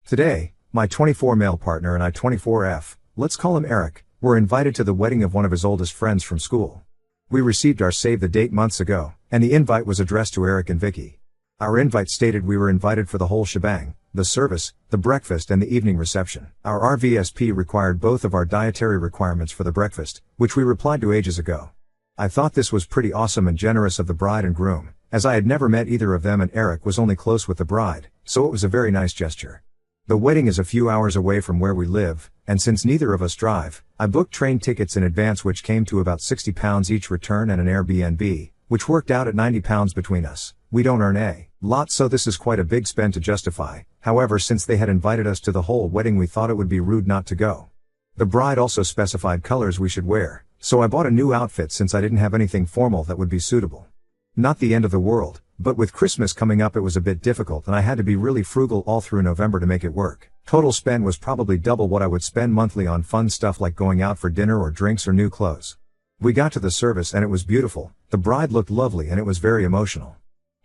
Today, my 24 male partner and I 24F, let's call him Eric, were invited to the wedding of one of his oldest friends from school. We received our save the date months ago, and the invite was addressed to Eric and Vicky. Our invite stated we were invited for the whole shebang, the service, the breakfast and the evening reception. Our RVSP required both of our dietary requirements for the breakfast, which we replied to ages ago. I thought this was pretty awesome and generous of the bride and groom, as I had never met either of them and Eric was only close with the bride, so it was a very nice gesture. The wedding is a few hours away from where we live, and since neither of us drive, I booked train tickets in advance which came to about £60 each return and an Airbnb, which worked out at £90 between us. We don't earn a lot, so this is quite a big spend to justify. However, since they had invited us to the whole wedding, we thought it would be rude not to go. The bride also specified colors we should wear, so I bought a new outfit since I didn't have anything formal that would be suitable. Not the end of the world, but with Christmas coming up it was a bit difficult and I had to be really frugal all through November to make it work. Total spend was probably double what I would spend monthly on fun stuff like going out for dinner or drinks or new clothes. We got to the service and it was beautiful, the bride looked lovely and it was very emotional.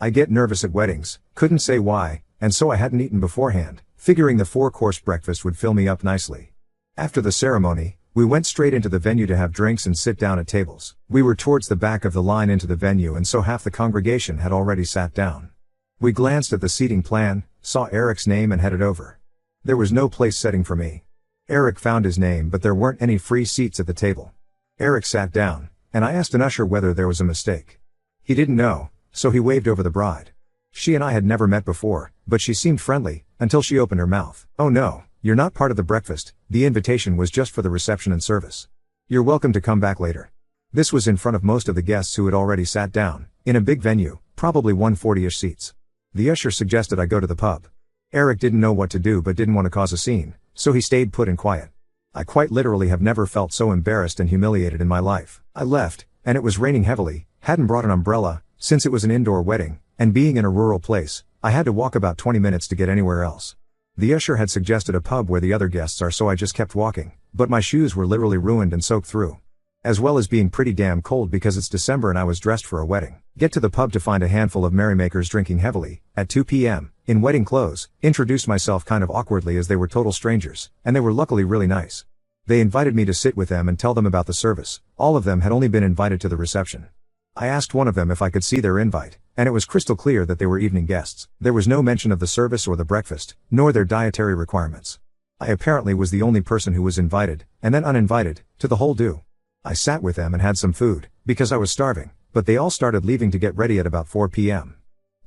I get nervous at weddings, couldn't say why, and so I hadn't eaten beforehand, figuring the 4-course breakfast would fill me up nicely. After the ceremony, we went straight into the venue to have drinks and sit down at tables. We were towards the back of the line into the venue and so half the congregation had already sat down. We glanced at the seating plan, saw Eric's name and headed over. There was no place setting for me. Eric found his name but there weren't any free seats at the table. Eric sat down, and I asked an usher whether there was a mistake. He didn't know, so he waved over the bride. She and I had never met before, but she seemed friendly, until she opened her mouth. "Oh no, you're not part of the breakfast, the invitation was just for the reception and service. You're welcome to come back later." This was in front of most of the guests who had already sat down, in a big venue, probably 140-ish seats. The usher suggested I go to the pub. Eric didn't know what to do but didn't want to cause a scene, so he stayed put and quiet. I quite literally have never felt so embarrassed and humiliated in my life. I left, and it was raining heavily, hadn't brought an umbrella, since it was an indoor wedding, and being in a rural place, I had to walk about 20 minutes to get anywhere else. The usher had suggested a pub where the other guests are, so I just kept walking, but my shoes were literally ruined and soaked through. As well as being pretty damn cold because it's December and I was dressed for a wedding. Get to the pub to find a handful of merrymakers drinking heavily, at 2 p.m., in wedding clothes, introduced myself kind of awkwardly as they were total strangers, and they were luckily really nice. They invited me to sit with them and tell them about the service. All of them had only been invited to the reception. I asked one of them if I could see their invite, and it was crystal clear that they were evening guests. There was no mention of the service or the breakfast, nor their dietary requirements. I apparently was the only person who was invited, and then uninvited, to the whole do. I sat with them and had some food, because I was starving, but they all started leaving to get ready at about 4 p.m.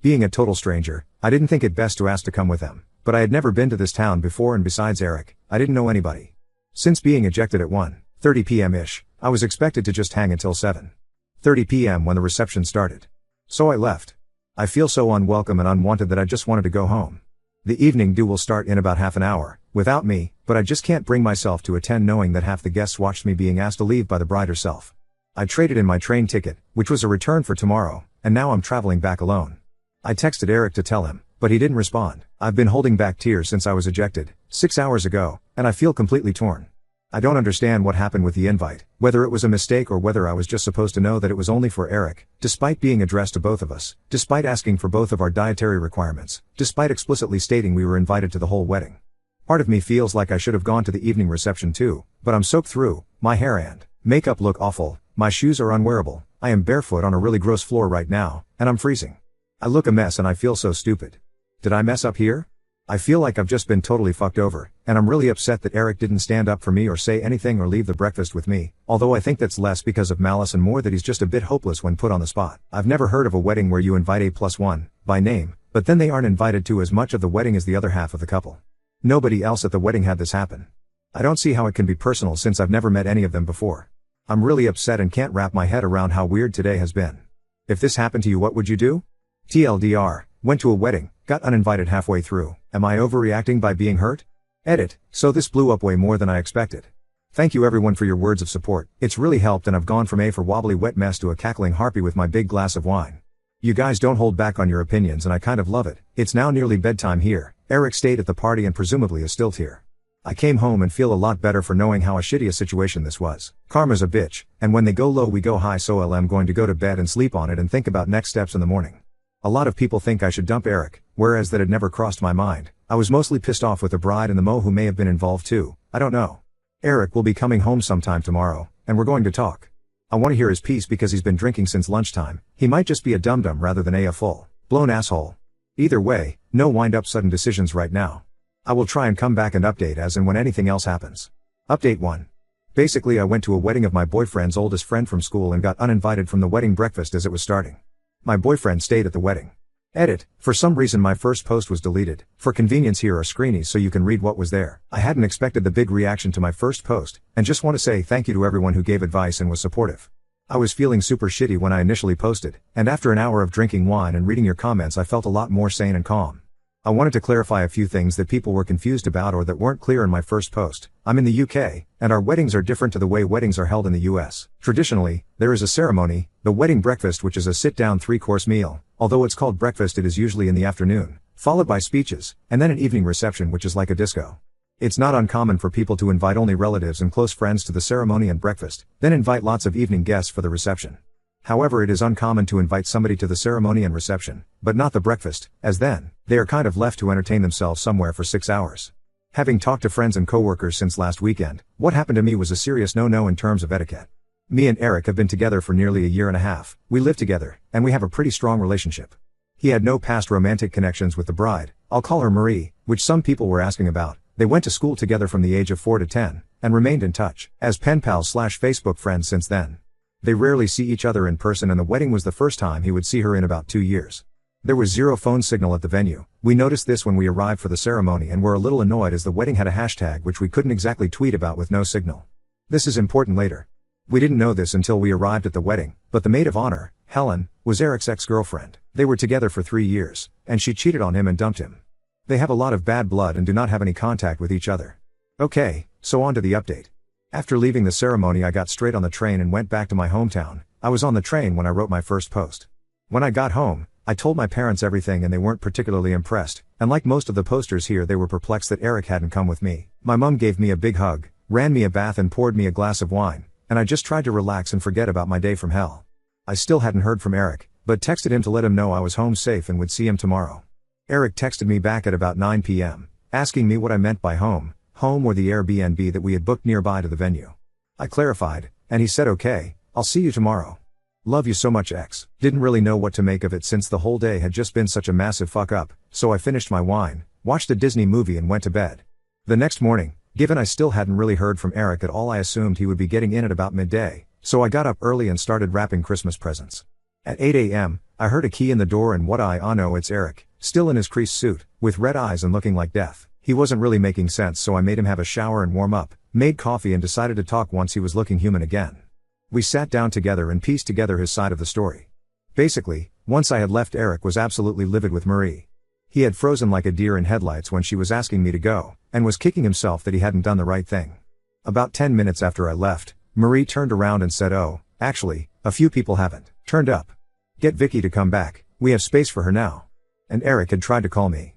Being a total stranger, I didn't think it best to ask to come with them, but I had never been to this town before and besides Eric, I didn't know anybody. Since being ejected at 1:30 p.m.-ish, I was expected to just hang until 7:30 p.m. when the reception started. So I left. I feel so unwelcome and unwanted that I just wanted to go home. The evening do will start in about half an hour, without me, but I just can't bring myself to attend knowing that half the guests watched me being asked to leave by the bride herself. I traded in my train ticket, which was a return for tomorrow, and now I'm traveling back alone. I texted Eric to tell him, but he didn't respond. I've been holding back tears since I was ejected, 6 hours ago, and I feel completely torn. I don't understand what happened with the invite, whether it was a mistake or whether I was just supposed to know that it was only for Eric, despite being addressed to both of us, despite asking for both of our dietary requirements, despite explicitly stating we were invited to the whole wedding. Part of me feels like I should have gone to the evening reception too, but I'm soaked through, my hair and makeup look awful, my shoes are unwearable, I am barefoot on a really gross floor right now, and I'm freezing. I look a mess and I feel so stupid. Did I mess up here? I feel like I've just been totally fucked over, and I'm really upset that Eric didn't stand up for me or say anything or leave the breakfast with me, although I think that's less because of malice and more that he's just a bit hopeless when put on the spot. I've never heard of a wedding where you invite A+1, by name, but then they aren't invited to as much of the wedding as the other half of the couple. Nobody else at the wedding had this happen. I don't see how it can be personal since I've never met any of them before. I'm really upset and can't wrap my head around how weird today has been. If this happened to you, what would you do? TLDR, went to a wedding, got uninvited halfway through. Am I overreacting by being hurt? Edit, so this blew up way more than I expected. Thank you everyone for your words of support, it's really helped and I've gone from a for wobbly wet mess to a cackling harpy with my big glass of wine. You guys don't hold back on your opinions and I kind of love it. It's now nearly bedtime here, Eric stayed at the party and presumably is still here. I came home and feel a lot better for knowing how a shitty a situation this was. Karma's a bitch, and when they go low we go high, so I'm going to go to bed and sleep on it and think about next steps in the morning. A lot of people think I should dump Eric, whereas that had never crossed my mind. I was mostly pissed off with the bride and the mo who may have been involved too, I don't know. Eric will be coming home sometime tomorrow, and we're going to talk. I want to hear his piece because he's been drinking since lunchtime. He might just be a dum-dum rather than a full blown asshole. Either way, no wind up sudden decisions right now. I will try and come back and update as and when anything else happens. Update 1. Basically I went to a wedding of my boyfriend's oldest friend from school and got uninvited from the wedding breakfast as it was starting. My boyfriend stayed at the wedding. Edit. For some reason my first post was deleted. For convenience here are screenies so you can read what was there. I hadn't expected the big reaction to my first post, and just want to say thank you to everyone who gave advice and was supportive. I was feeling super shitty when I initially posted, and after an hour of drinking wine and reading your comments I felt a lot more sane and calm. I wanted to clarify a few things that people were confused about or that weren't clear in my first post. I'm in the UK, and our weddings are different to the way weddings are held in the US. Traditionally, there is a ceremony, the wedding breakfast, which is a sit-down 3-course meal. Although it's called breakfast, it is usually in the afternoon, followed by speeches, and then an evening reception which is like a disco. It's not uncommon for people to invite only relatives and close friends to the ceremony and breakfast, then invite lots of evening guests for the reception. However, it is uncommon to invite somebody to the ceremony and reception, but not the breakfast, as then, they are kind of left to entertain themselves somewhere for 6 hours. Having talked to friends and coworkers since last weekend, what happened to me was a serious no-no in terms of etiquette. Me and Eric have been together for nearly a year and a half, we live together, and we have a pretty strong relationship. He had no past romantic connections with the bride, I'll call her Marie, which some people were asking about. They went to school together from the age of 4 to 10, and remained in touch, as pen pals/Facebook friends since then. They rarely see each other in person, and the wedding was the first time he would see her in about 2 years. There was zero phone signal at the venue. We noticed this when we arrived for the ceremony and were a little annoyed as the wedding had a hashtag which we couldn't exactly tweet about with no signal. This is important later. We didn't know this until we arrived at the wedding, but the maid of honor, Helen, was Eric's ex-girlfriend. They were together for 3 years, and she cheated on him and dumped him. They have a lot of bad blood and do not have any contact with each other. Okay, so on to the update. After leaving the ceremony I got straight on the train and went back to my hometown. I was on the train when I wrote my first post. When I got home, I told my parents everything and they weren't particularly impressed, and like most of the posters here they were perplexed that Eric hadn't come with me. My mum gave me a big hug, ran me a bath and poured me a glass of wine, and I just tried to relax and forget about my day from hell. I still hadn't heard from Eric, but texted him to let him know I was home safe and would see him tomorrow. Eric texted me back at about 9 p.m., asking me what I meant by home or the Airbnb that we had booked nearby to the venue. I clarified, and he said okay, I'll see you tomorrow. Love you so much X. Didn't really know what to make of it since the whole day had just been such a massive fuck up, so I finished my wine, watched a Disney movie and went to bed. The next morning, given I still hadn't really heard from Eric at all, I assumed he would be getting in at about midday, so I got up early and started wrapping Christmas presents. At 8 a.m., I heard a key in the door and what I know it's Eric, still in his creased suit, with red eyes and looking like death. He wasn't really making sense, so I made him have a shower and warm up, made coffee and decided to talk once he was looking human again. We sat down together and pieced together his side of the story. Basically, once I had left, Eric was absolutely livid with Marie. He had frozen like a deer in headlights when she was asking me to go, and was kicking himself that he hadn't done the right thing. About 10 minutes after I left, Marie turned around and said, "Oh, actually, a few people haven't turned up. Get Vicky to come back, we have space for her now." And Eric had tried to call me.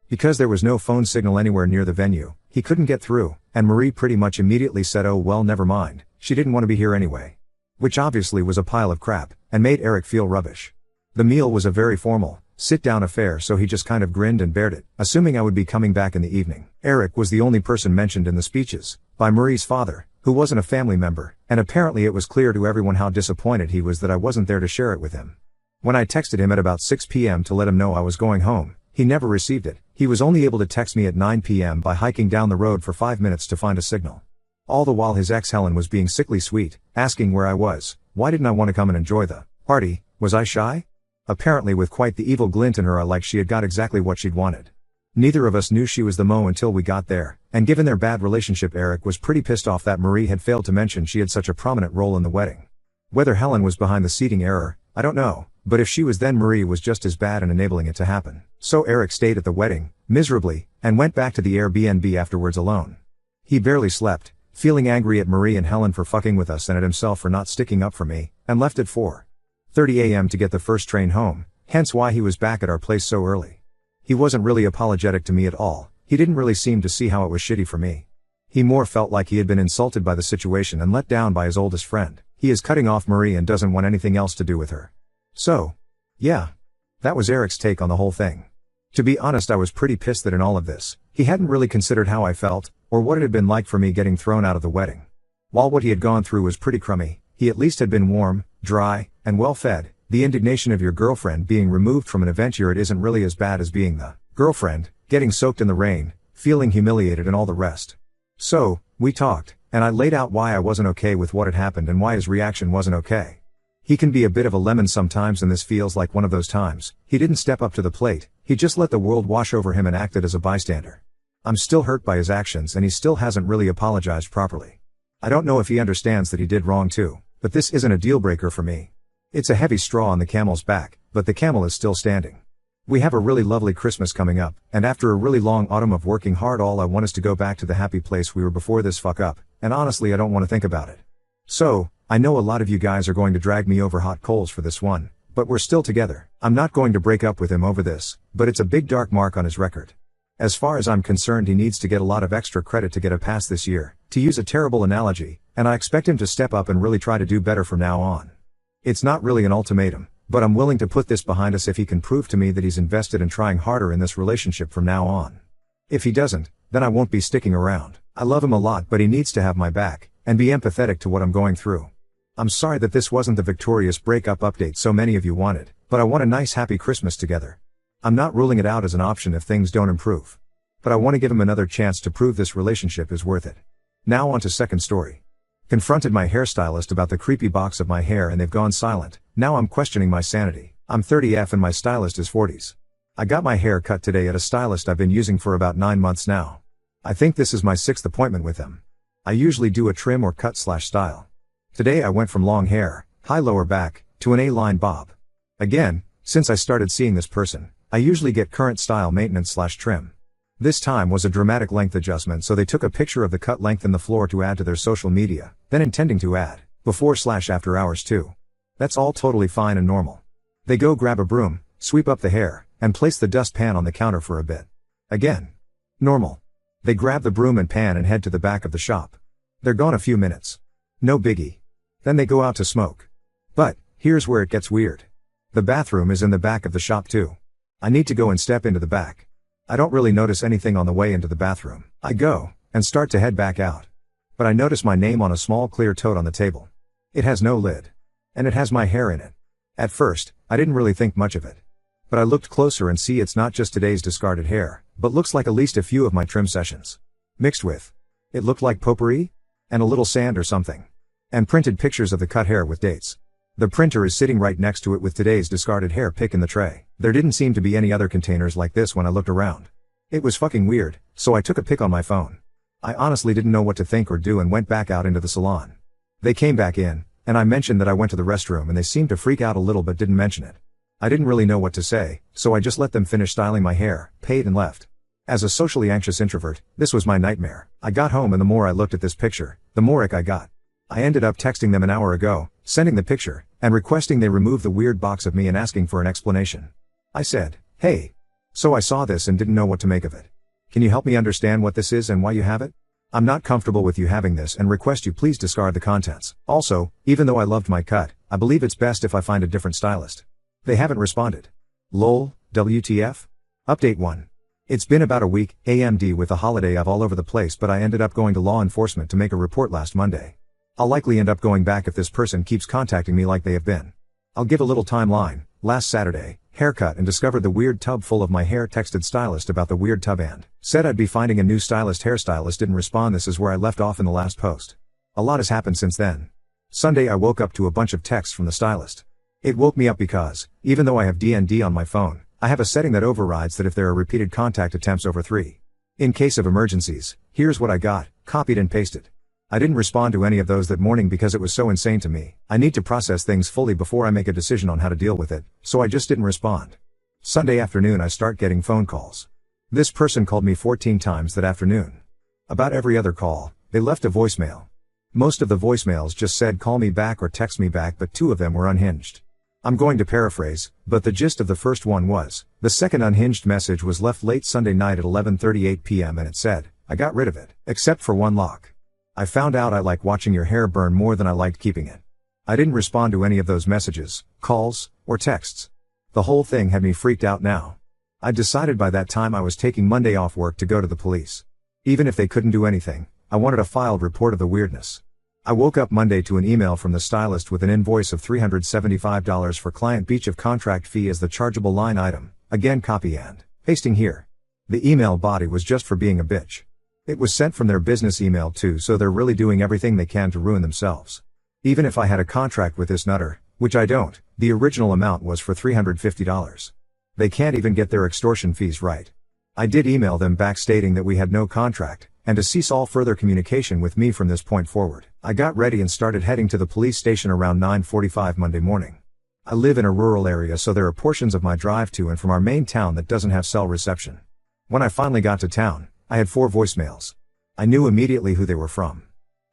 Because there was no phone signal anywhere near the venue, he couldn't get through, and Marie pretty much immediately said, "Oh well, never mind, she didn't want to be here anyway." Which obviously was a pile of crap, and made Eric feel rubbish. The meal was a very formal, sit-down affair, so he just kind of grinned and bared it, assuming I would be coming back in the evening. Eric was the only person mentioned in the speeches, by Marie's father, who wasn't a family member, and apparently it was clear to everyone how disappointed he was that I wasn't there to share it with him. When I texted him at about 6 p.m. to let him know I was going home, he never received it. He was only able to text me at 9 p.m. by hiking down the road for 5 minutes to find a signal. All the while his ex Helen was being sickly sweet, asking where I was, why didn't I want to come and enjoy the party, was I shy? Apparently with quite the evil glint in her eye, like she had got exactly what she'd wanted. Neither of us knew she was the mo until we got there, and given their bad relationship, Eric was pretty pissed off that Marie had failed to mention she had such a prominent role in the wedding. Whether Helen was behind the seating error, I don't know, but if she was, then Marie was just as bad in enabling it to happen. So Eric stayed at the wedding, miserably, and went back to the Airbnb afterwards alone. He barely slept, feeling angry at Marie and Helen for fucking with us and at himself for not sticking up for me, and left at 4:30 a.m. to get the first train home, hence why he was back at our place so early. He wasn't really apologetic to me at all, he didn't really seem to see how it was shitty for me. He more felt like he had been insulted by the situation and let down by his oldest friend. He is cutting off Marie and doesn't want anything else to do with her. So, yeah. That was Eric's take on the whole thing. To be honest, I was pretty pissed that in all of this, he hadn't really considered how I felt, or what it had been like for me getting thrown out of the wedding. While what he had gone through was pretty crummy, he at least had been warm, dry, and well fed. The indignation of your girlfriend being removed from an event you're at isn't really as bad as being the girlfriend, getting soaked in the rain, feeling humiliated and all the rest. So, we talked, and I laid out why I wasn't okay with what had happened and why his reaction wasn't okay. He can be a bit of a lemon sometimes, and this feels like one of those times. He didn't step up to the plate, he just let the world wash over him and acted as a bystander. I'm still hurt by his actions, and he still hasn't really apologized properly. I don't know if he understands that he did wrong too, but this isn't a deal breaker for me. It's a heavy straw on the camel's back, but the camel is still standing. We have a really lovely Christmas coming up, and after a really long autumn of working hard, all I want is to go back to the happy place we were before this fuck up, and honestly I don't want to think about it. So, I know a lot of you guys are going to drag me over hot coals for this one, but we're still together. I'm not going to break up with him over this, but it's a big dark mark on his record. As far as I'm concerned, he needs to get a lot of extra credit to get a pass this year, to use a terrible analogy, and I expect him to step up and really try to do better from now on. It's not really an ultimatum, but I'm willing to put this behind us if he can prove to me that he's invested in trying harder in this relationship from now on. If he doesn't, then I won't be sticking around. I love him a lot, but he needs to have my back, and be empathetic to what I'm going through. I'm sorry that this wasn't the victorious breakup update so many of you wanted, but I want a nice happy Christmas together. I'm not ruling it out as an option if things don't improve. But I want to give him another chance to prove this relationship is worth it. Now on to second story. Confronted my hairstylist about the creepy box of my hair and they've gone silent. Now I'm questioning my sanity. I'm 30F and my stylist is 40s. I got my hair cut today at a stylist I've been using for about 9 months now. I think this is my 6th appointment with them. I usually do a trim or cut/style. Today I went from long hair, high lower back, to an A-line bob. Again, since I started seeing this person, I usually get current style maintenance/trim. This time was a dramatic length adjustment, so they took a picture of the cut length in the floor to add to their social media, then intending to add before/after hours too. That's all totally fine and normal. They go grab a broom, sweep up the hair, and place the dustpan on the counter for a bit. Again. Normal. They grab the broom and pan and head to the back of the shop. They're gone a few minutes. No biggie. Then they go out to smoke. But, here's where it gets weird. The bathroom is in the back of the shop too. I need to go and step into the back. I don't really notice anything on the way into the bathroom. I go, and start to head back out. But I notice my name on a small clear tote on the table. It has no lid. And it has my hair in it. At first, I didn't really think much of it. But I looked closer and see it's not just today's discarded hair, but looks like at least a few of my trim sessions. Mixed with. It looked like potpourri? And a little sand or something. And printed pictures of the cut hair with dates. The printer is sitting right next to it with today's discarded hair pick in the tray. There didn't seem to be any other containers like this when I looked around. It was fucking weird, so I took a pic on my phone. I honestly didn't know what to think or do and went back out into the salon. They came back in, and I mentioned that I went to the restroom and they seemed to freak out a little but didn't mention it. I didn't really know what to say, so I just let them finish styling my hair, paid and left. As a socially anxious introvert, this was my nightmare. I got home and the more I looked at this picture, the more ick I got. I ended up texting them an hour ago, sending the picture, and requesting they remove the weird box of me and asking for an explanation. I said, "Hey. So I saw this and didn't know what to make of it. Can you help me understand what this is and why you have it? I'm not comfortable with you having this and request you please discard the contents. Also, even though I loved my cut, I believe it's best if I find a different stylist." They haven't responded. Lol, WTF? Update 1. It's been about a week, AMD with the holiday I've all over the place, but I ended up going to law enforcement to make a report last Monday. I'll likely end up going back if this person keeps contacting me like they have been. I'll give a little timeline. Last Saturday, haircut and discovered the weird tub full of my hair, texted stylist about the weird tub and said I'd be finding a new stylist. Hairstylist didn't respond. This is where I left off in the last post. A lot has happened since then. Sunday I woke up to a bunch of texts from the stylist. It woke me up because, even though I have DND on my phone, I have a setting that overrides that if there are repeated contact attempts over 3. In case of emergencies, here's what I got, copied and pasted. I didn't respond to any of those that morning because it was so insane to me. I need to process things fully before I make a decision on how to deal with it, so I just didn't respond. Sunday afternoon I start getting phone calls. This person called me 14 times that afternoon. About every other call, they left a voicemail. Most of the voicemails just said call me back or text me back, but 2 of them were unhinged. I'm going to paraphrase, but the gist of the first one was, the second unhinged message was left late Sunday night at 11:38 p.m. and it said, "I got rid of it, except for one lock. I found out I like watching your hair burn more than I liked keeping it." I didn't respond to any of those messages, calls, or texts. The whole thing had me freaked out now. I decided by that time I was taking Monday off work to go to the police. Even if they couldn't do anything, I wanted a filed report of the weirdness. I woke up Monday to an email from the stylist with an invoice of $375 for client breach of contract fee as the chargeable line item, again copy and pasting here. The email body was just for being a bitch. It was sent from their business email too, so they're really doing everything they can to ruin themselves. Even if I had a contract with this nutter, which I don't, the original amount was for $350. They can't even get their extortion fees right. I did email them back stating that we had no contract, and to cease all further communication with me from this point forward. I got ready and started heading to the police station around 9:45 Monday morning. I live in a rural area, so there are portions of my drive to and from our main town that doesn't have cell reception. When I finally got to town, I had 4 voicemails. I knew immediately who they were from.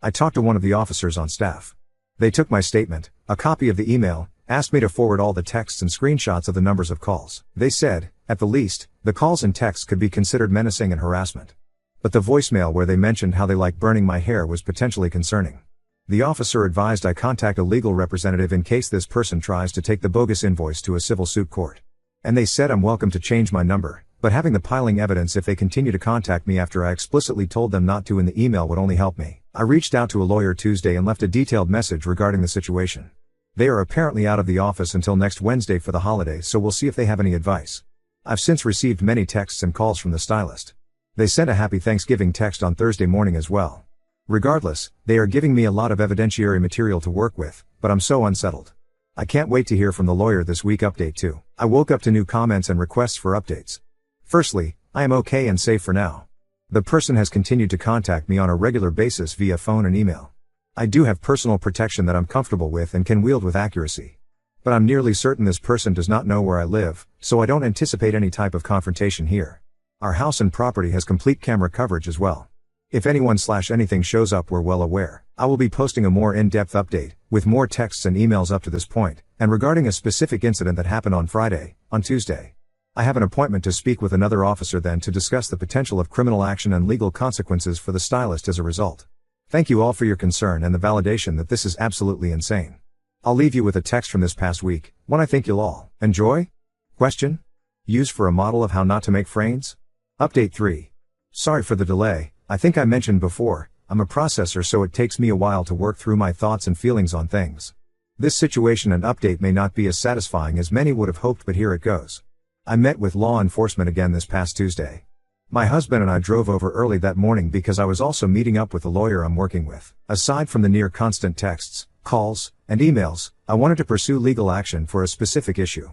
I talked to one of the officers on staff. They took my statement, a copy of the email, asked me to forward all the texts and screenshots of the numbers of calls. They said, at the least, the calls and texts could be considered menacing and harassment. But the voicemail where they mentioned how they like burning my hair was potentially concerning. The officer advised I contact a legal representative in case this person tries to take the bogus invoice to a civil suit court. And they said I'm welcome to change my number, but having the piling evidence if they continue to contact me after I explicitly told them not to in the email would only help me. I reached out to a lawyer Tuesday and left a detailed message regarding the situation. They are apparently out of the office until next Wednesday for the holidays, so we'll see if they have any advice. I've since received many texts and calls from the stylist. They sent a happy Thanksgiving text on Thursday morning as well. Regardless, they are giving me a lot of evidentiary material to work with, but I'm so unsettled. I can't wait to hear from the lawyer this week. Update 2. I woke up to new comments and requests for updates. Firstly, I am okay and safe for now. The person has continued to contact me on a regular basis via phone and email. I do have personal protection that I'm comfortable with and can wield with accuracy. But I'm nearly certain this person does not know where I live, so I don't anticipate any type of confrontation here. Our house and property has complete camera coverage as well. If anyone/anything shows up, we're well aware. I will be posting a more in-depth update, with more texts and emails up to this point, and regarding a specific incident that happened on Tuesday. I have an appointment to speak with another officer then to discuss the potential of criminal action and legal consequences for the stylist as a result. Thank you all for your concern and the validation that this is absolutely insane. I'll leave you with a text from this past week, one I think you'll all enjoy? Question? Use for a model of how not to make frames? Update 3. Sorry for the delay. I think I mentioned before, I'm a processor, so it takes me a while to work through my thoughts and feelings on things. This situation and update may not be as satisfying as many would have hoped, but here it goes. I met with law enforcement again this past Tuesday. My husband and I drove over early that morning because I was also meeting up with the lawyer I'm working with. Aside from the near constant texts, calls, and emails, I wanted to pursue legal action for a specific issue.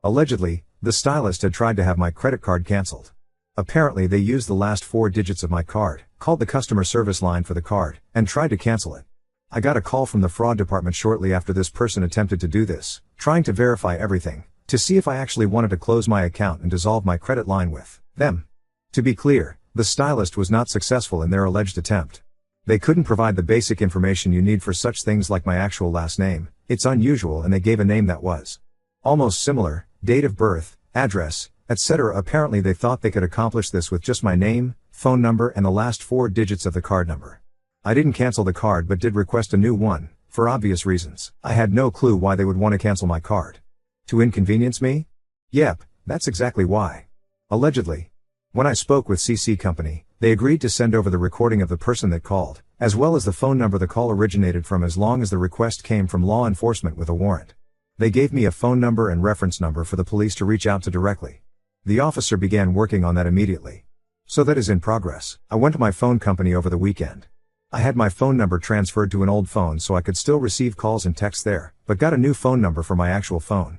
Allegedly, the stylist had tried to have my credit card canceled. Apparently they used the last 4 digits of my card, called the customer service line for the card, and tried to cancel it. I got a call from the fraud department shortly after this person attempted to do this, trying to verify everything, to see if I actually wanted to close my account and dissolve my credit line with them. To be clear, the stylist was not successful in their alleged attempt. They couldn't provide the basic information you need for such things like my actual last name. It's unusual, and they gave a name that was almost similar, date of birth, address, etc. Apparently they thought they could accomplish this with just my name, phone number, and the last 4 digits of the card number. I didn't cancel the card but did request a new one, for obvious reasons. I had no clue why they would want to cancel my card. To inconvenience me? Yep, that's exactly why. Allegedly. When I spoke with CC Company, they agreed to send over the recording of the person that called, as well as the phone number the call originated from, as long as the request came from law enforcement with a warrant. They gave me a phone number and reference number for the police to reach out to directly. The officer began working on that immediately. So that is in progress. I went to my phone company over the weekend. I had my phone number transferred to an old phone so I could still receive calls and texts there, but got a new phone number for my actual phone.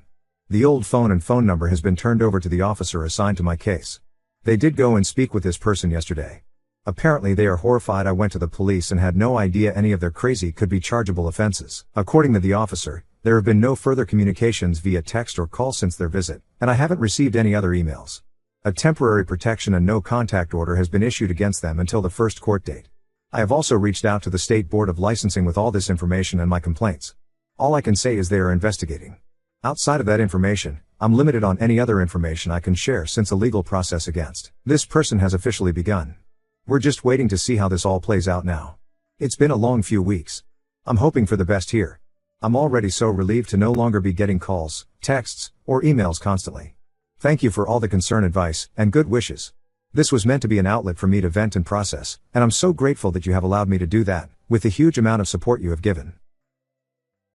The old phone and phone number has been turned over to the officer assigned to my case. They did go and speak with this person yesterday. Apparently they are horrified I went to the police and had no idea any of their crazy could be chargeable offenses. According to the officer, there have been no further communications via text or call since their visit, and I haven't received any other emails. A temporary protection and no contact order has been issued against them until the first court date. I have also reached out to the State Board of Licensing with all this information and my complaints. All I can say is they are investigating. Outside of that information, I'm limited on any other information I can share since the legal process against this person has officially begun. We're just waiting to see how this all plays out now. It's been a long few weeks. I'm hoping for the best here. I'm already so relieved to no longer be getting calls, texts, or emails constantly. Thank you for all the concern, advice, and good wishes. This was meant to be an outlet for me to vent and process, and I'm so grateful that you have allowed me to do that, with the huge amount of support you have given.